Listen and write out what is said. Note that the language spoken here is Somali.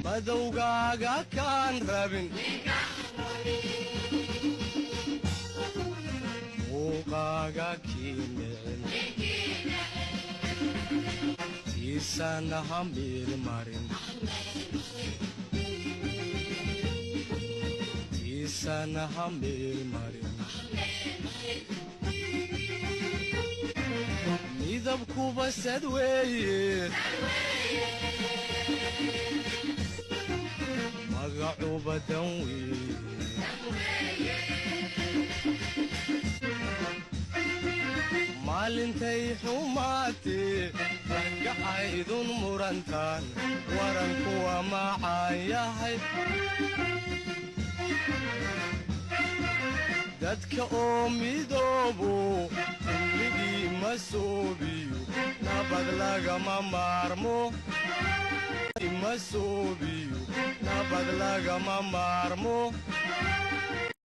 madowgaaga kaan rabin muuqaaga kiimicin tiisana ha miirmarin tiisana ha miirmarin midabkuba sad weeye magacuba dan weeye maalintay xumaatee ragacaydun murantaan warankuwa macaan yahay dadka oo midoobo kulligii ma soobiyo nabad lagama maarmo ma soobiyo nabad lagama maarmo